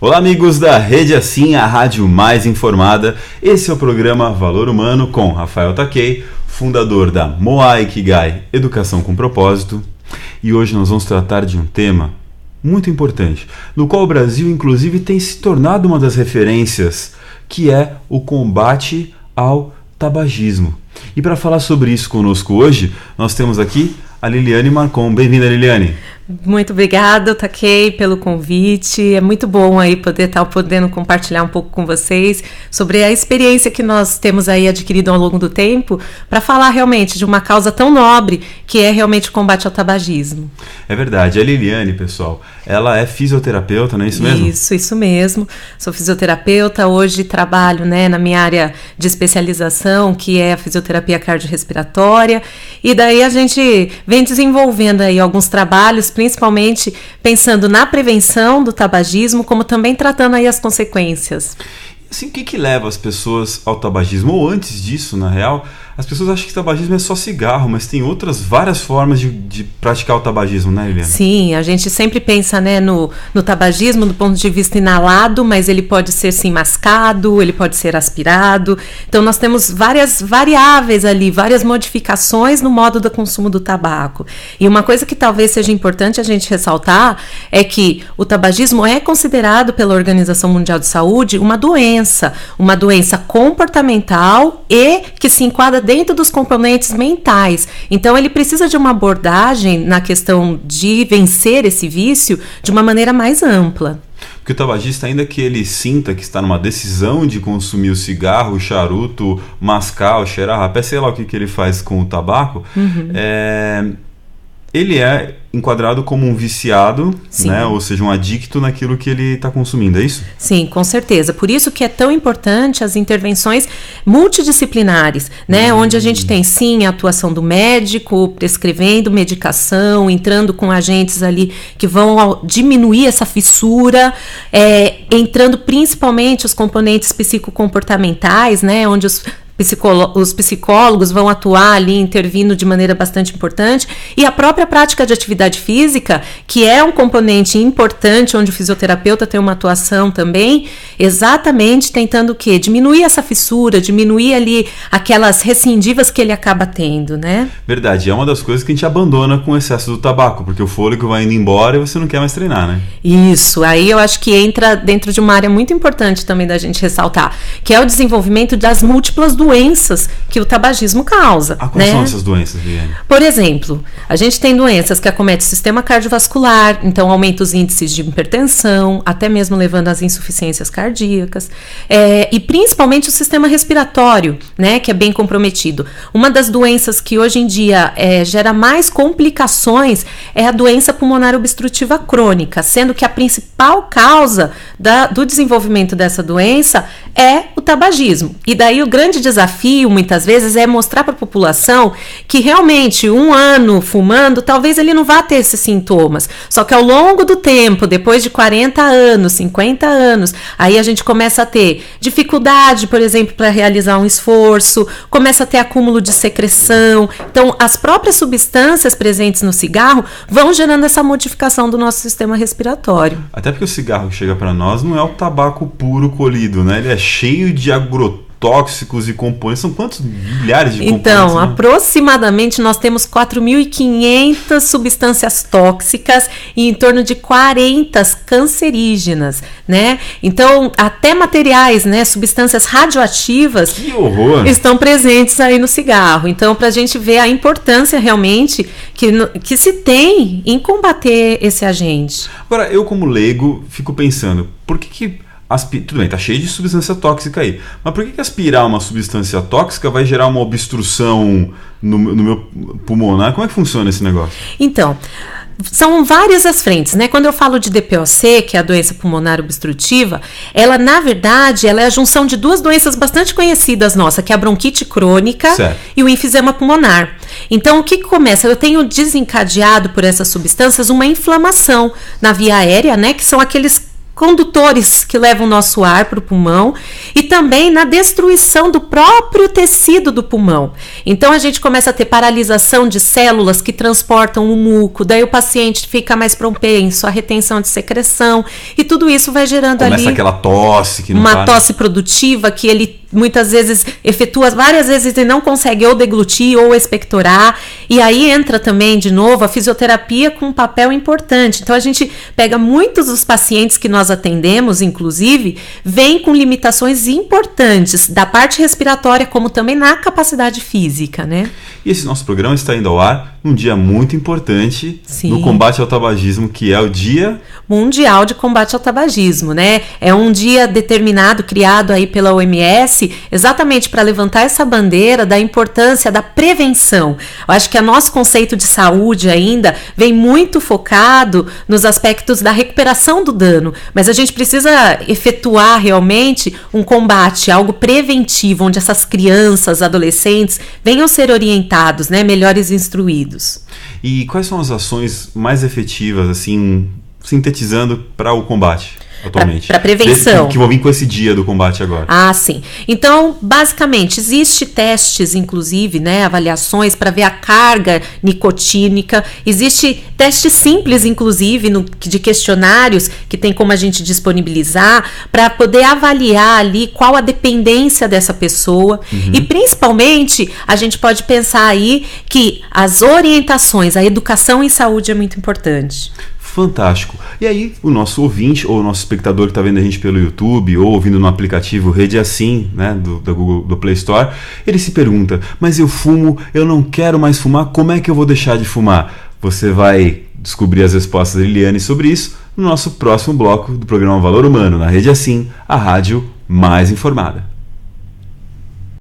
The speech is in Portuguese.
Olá amigos da Rede Assim, a rádio mais informada. Esse é o programa Valor Humano com Rafael Takei, fundador da Moa Ikigai Educação com Propósito. E hoje nós vamos tratar de um tema muito importante, no qual o Brasil inclusive tem se tornado uma das referências, que é o combate ao tabagismo. E para falar sobre isso conosco hoje, nós temos aqui a Liliane Marcon. Bem-vinda, Liliane. Muito obrigada, Takei, pelo convite. É muito bom aí poder estar podendo compartilhar um pouco com vocês sobre a experiência que nós temos aí adquirido ao longo do tempo para falar realmente de uma causa tão nobre que é realmente o combate ao tabagismo. É verdade. A Liliane, pessoal, ela é fisioterapeuta, não é isso mesmo? Isso mesmo. Sou fisioterapeuta. Hoje trabalho, na minha área de especialização, que é a fisioterapia cardiorrespiratória. E daí a gente vem desenvolvendo aí alguns trabalhos, principalmente pensando na prevenção do tabagismo, como também tratando aí as consequências. Assim, o que leva as pessoas ao tabagismo? Ou antes disso, na real, as pessoas acham que tabagismo é só cigarro, mas tem outras várias formas de praticar o tabagismo, né, Eliana? Sim, a gente sempre pensa no tabagismo do ponto de vista inalado, mas ele pode ser sim mascado, ele pode ser aspirado. Então nós temos várias variáveis ali, várias modificações no modo do consumo do tabaco. E uma coisa que talvez seja importante a gente ressaltar é que o tabagismo é considerado pela Organização Mundial de Saúde uma doença comportamental e que se enquadra dentro dos componentes mentais. Então ele precisa de uma abordagem na questão de vencer esse vício de uma maneira mais ampla. Porque o tabagista, ainda que ele sinta que está numa decisão de consumir o cigarro, o charuto, mascar, o cheirar rapé, sei lá o que ele faz com o tabaco, ele é enquadrado como um viciado, né? Ou seja, um adicto naquilo que ele está consumindo, é isso? Sim, com certeza. Por isso que é tão importante as intervenções multidisciplinares, né? Onde a gente tem, sim, a atuação do médico, prescrevendo medicação, entrando com agentes ali que vão diminuir essa fissura, entrando principalmente os componentes psicocomportamentais, né? Onde os psicólogos vão atuar ali, intervindo de maneira bastante importante, e a própria prática de atividade física, que é um componente importante, onde o fisioterapeuta tem uma atuação também, exatamente tentando o quê? Diminuir essa fissura, diminuir ali aquelas recidivas que ele acaba tendo, né? Verdade, é uma das coisas que a gente abandona com o excesso do tabaco, porque o fôlego vai indo embora e você não quer mais treinar, né? Isso, aí eu acho que entra dentro de uma área muito importante também da gente ressaltar, que é o desenvolvimento das múltiplas doenças que o tabagismo causa. Quais são essas doenças, Viviane? Por exemplo, a gente tem doenças que acometem o sistema cardiovascular, então aumenta os índices de hipertensão, até mesmo levando às insuficiências cardíacas, e principalmente o sistema respiratório, né, que é bem comprometido. Uma das doenças que hoje em dia gera mais complicações é a doença pulmonar obstrutiva crônica, sendo que a principal causa do desenvolvimento dessa doença é o tabagismo. E daí o grande desafio, muitas vezes, é mostrar para a população que realmente um ano fumando, talvez ele não vá ter esses sintomas. Só que ao longo do tempo, depois de 40 anos, 50 anos, aí a gente começa a ter dificuldade, por exemplo, para realizar um esforço, começa a ter acúmulo de secreção. Então, as próprias substâncias presentes no cigarro vão gerando essa modificação do nosso sistema respiratório. Até porque o cigarro que chega para nós não é o tabaco puro colhido, né? Ele é cheio de agrotóxicos e componentes. São quantos milhares de componentes? Então, aproximadamente nós temos 4.500 substâncias tóxicas e em torno de 40 cancerígenas, né? Então, até materiais, né, substâncias radioativas, que horror, estão presentes aí no cigarro. Então, para a gente ver a importância realmente que se tem em combater esse agente. Agora, eu como leigo fico pensando, por que tudo bem, tá cheio de substância tóxica aí, mas por que aspirar uma substância tóxica vai gerar uma obstrução no meu pulmonar? Como é que funciona esse negócio? Então, são várias as frentes, né? Quando eu falo de DPOC, que é a doença pulmonar obstrutiva, ela, na verdade, ela é a junção de duas doenças bastante conhecidas nossa, que é a bronquite crônica e o enfisema pulmonar. Então, o que começa? Eu tenho desencadeado por essas substâncias uma inflamação na via aérea, né? Que são aqueles condutores que levam o nosso ar para o pulmão e também na destruição do próprio tecido do pulmão. Então a gente começa a ter paralisação de células que transportam o muco, daí o paciente fica mais propenso à retenção de secreção e tudo isso vai gerando começa aquela tosse que não uma tosse produtiva que ele muitas vezes efetua várias vezes e não consegue ou deglutir ou expectorar, e aí entra também de novo a fisioterapia com um papel importante. Então a gente pega muitos dos pacientes que nós atendemos, inclusive, vêm com limitações importantes da parte respiratória como também na capacidade física, né? E esse nosso programa está indo ao ar num dia muito importante no combate ao tabagismo, que é o Dia Mundial de Combate ao Tabagismo, né? É um dia determinado, criado aí pela OMS, exatamente para levantar essa bandeira da importância da prevenção. Eu acho que o nosso conceito de saúde ainda vem muito focado nos aspectos da recuperação do dano, mas a gente precisa efetuar realmente um combate, algo preventivo, onde essas crianças, adolescentes venham ser orientados, né, melhores instruídos. E quais são as ações mais efetivas, assim, sintetizando para o combate atualmente? Para prevenção. Que vão vir com esse dia do combate agora. Ah, sim. Então, basicamente, existe testes, inclusive, né, avaliações para ver a carga nicotínica. Existe testes simples, inclusive, de questionários que tem como a gente disponibilizar para poder avaliar ali qual a dependência dessa pessoa. E, principalmente, a gente pode pensar aí que as orientações, a educação em saúde é muito importante. Fantástico. E aí, o nosso ouvinte ou o nosso espectador que está vendo a gente pelo YouTube ou ouvindo no aplicativo Rede Assim, né, do Google, do Play Store, ele se pergunta, mas eu fumo, eu não quero mais fumar, como é que eu vou deixar de fumar? Você vai descobrir as respostas da Liliane sobre isso no nosso próximo bloco do programa Valor Humano, na Rede Assim, a rádio mais informada.